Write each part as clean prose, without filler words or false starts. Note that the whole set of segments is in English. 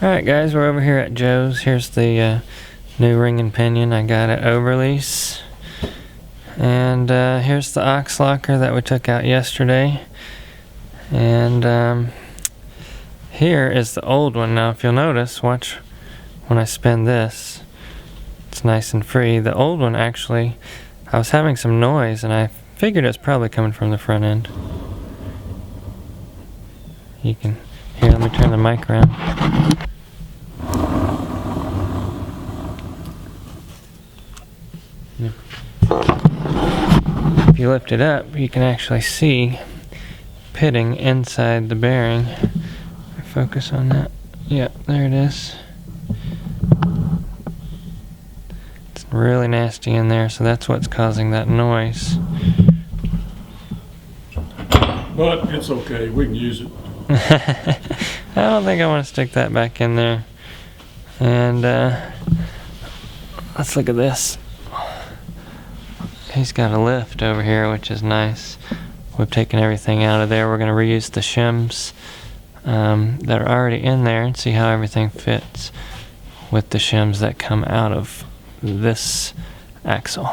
Alright guys, we're over here at Joe's. Here's the new ring and pinion I got at Overlease. And here's the ox locker that we took out yesterday. And here is the old one. Now if you'll notice, watch when I spin this. It's nice and free. The old one actually, I was having some noise and I figured it was probably coming from the front end. You can, here, let me turn the mic around. If you lift it up, you can actually see pitting inside the bearing. Focus on that. Yep, there it is. It's really nasty in there, so that's what's causing that noise. But it's okay, we can use it. I don't think I want to stick that back in there. And let's look at this. He's got a lift over here, which is nice. We've taken everything out of there. We're going to reuse the shims that are already in there and see how everything fits with the shims that come out of this axle.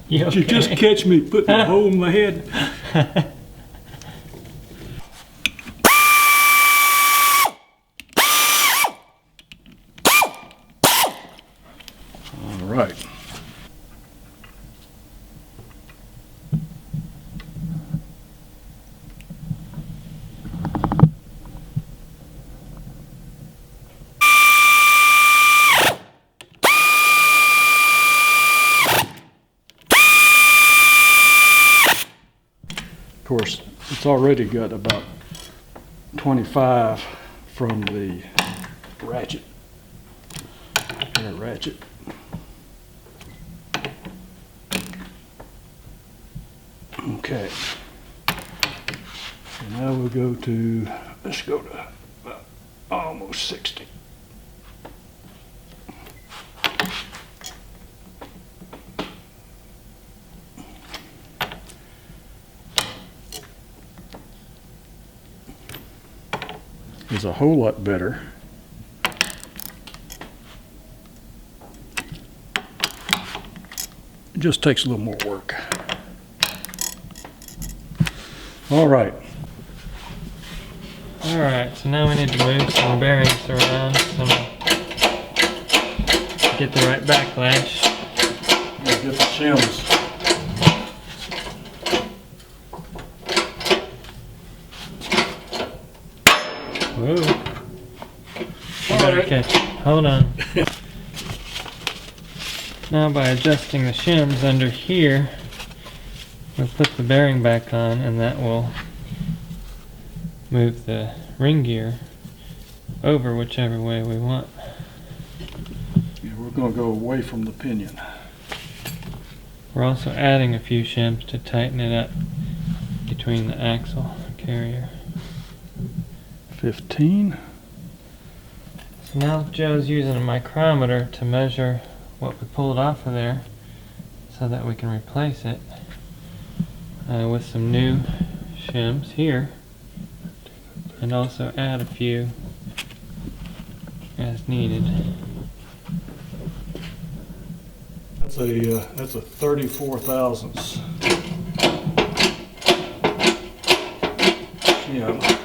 You okay? You just catch me putting a hole in my head. All right. Of course, it's already got about 25 from the ratchet. Air ratchet. Okay. So now we'll go to, let's go to about almost 60. Is a whole lot better. It just takes a little more work. All right. All right, so now we need to move some bearings around, get the right backlash. Get the shims. Whoa. You better catch it. Hold on. Now by adjusting the shims under here, we'll put the bearing back on and that will move the ring gear over whichever way we want. Yeah, we're going to go away from the pinion. We're also adding a few shims to tighten it up between the axle and carrier. 15. So now Joe's using a micrometer to measure what we pulled off of there so that we can replace it with some new shims here and also add a few as needed. That's a 34 thousandths. Yeah.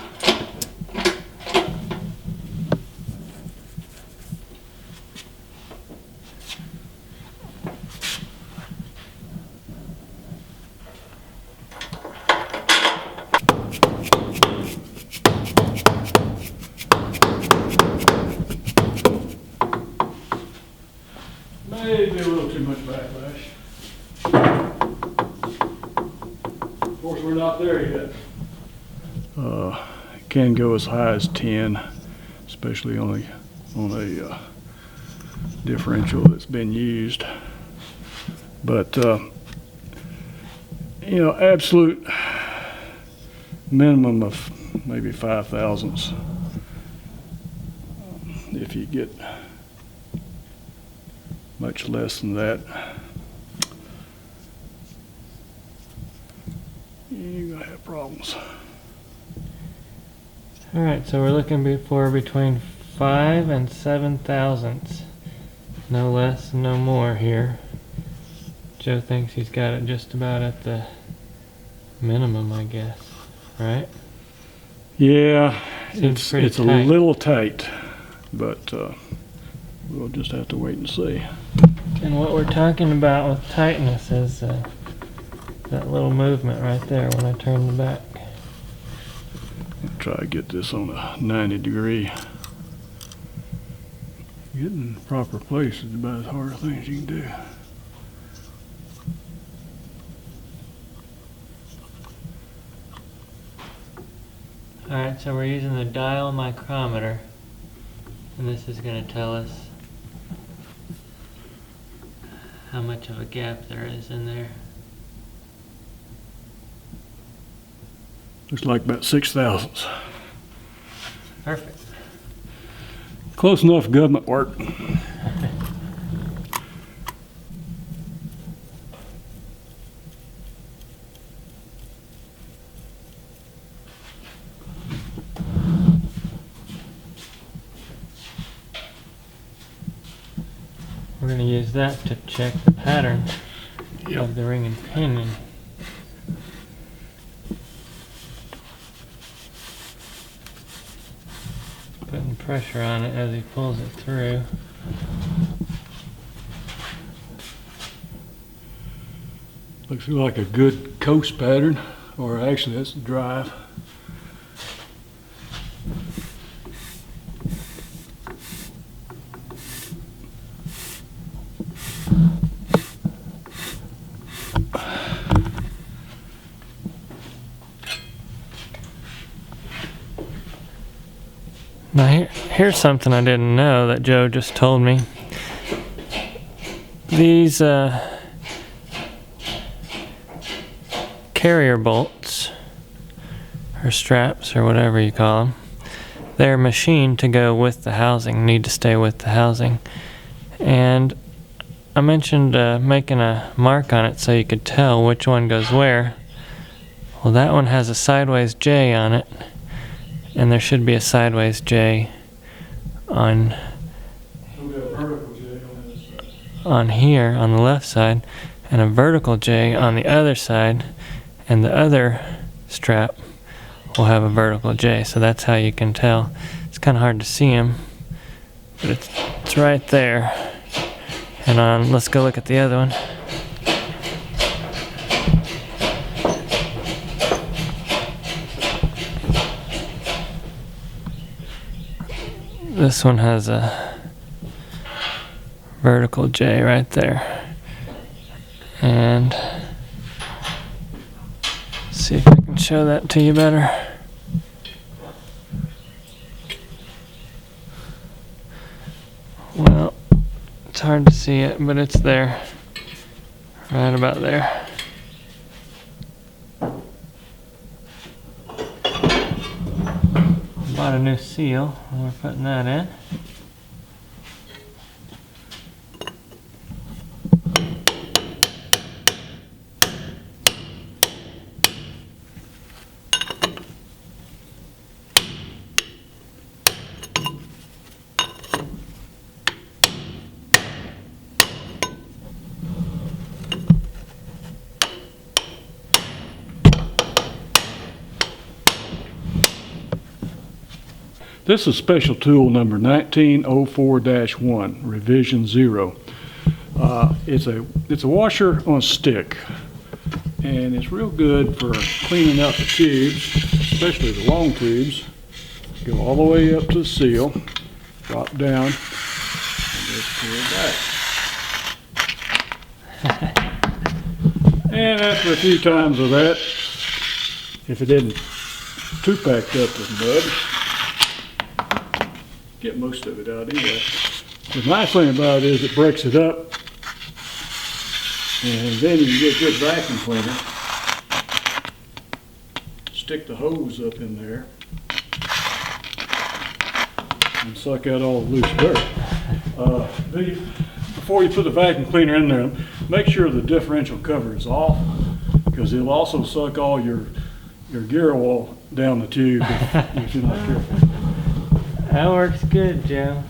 much backlash. Of course, we're not there yet. It can go as high as 10, especially on a differential that's been used. But you know, absolute minimum of maybe 5 thousandths. If you get much less than that, you're gonna have problems. All right, so we're looking for between 5 and 7 thousandths, no less, no more here. Joe thinks he's got it just about at the minimum, I guess, right? Yeah, Seems it's a pretty tight. little tight, but we'll just have to wait and see. And what we're talking about with tightness is that little movement right there when I turn the back. I'll try to get this on a 90 degree. Getting the proper place is about as hard a thing as you can do. Alright, so we're using the dial micrometer, and this is going to tell us how much of a gap there is in there. Looks like about 6 thousandths. Perfect. Close enough government work. We're going to use that to check the pattern Yep. of the ring and pinion. Putting pressure on it as he pulls it through. Looks like a good coast pattern, or actually that's the drive. Now here's something I didn't know that Joe just told me. These carrier bolts, or straps, or whatever you call them, they're machined to go with the housing, need to stay with the housing. And I mentioned making a mark on it so you could tell which one goes where. Well, that one has a sideways J on it, and there should be a sideways J on here on the left side, and a vertical J on the other side, and the other strap will have a vertical J. So that's how you can tell. It's kind of hard to see them, but it's right there. And let's go look at the other one. This one has a vertical J right there. And see if I can show that to you better. Well, it's hard to see it, but it's there. Right about there. Bought a new seal, and we're putting that in. This is special tool number 1904-1, revision 0. It's a washer on a stick, and it's real good for cleaning out the tubes, especially the long tubes. Go all the way up to the seal, drop down, and just pull it back. And after a few times of that, if it isn't too packed up with mud, get most of it out anyway. The nice thing about it is it breaks it up, and then you can get a good vacuum cleaner. Stick the hose up in there and suck out all the loose dirt. Before you put the vacuum cleaner in there, make sure the differential cover is off, because it'll also suck all your gear oil down the tube if you're not careful. That works good, Joe.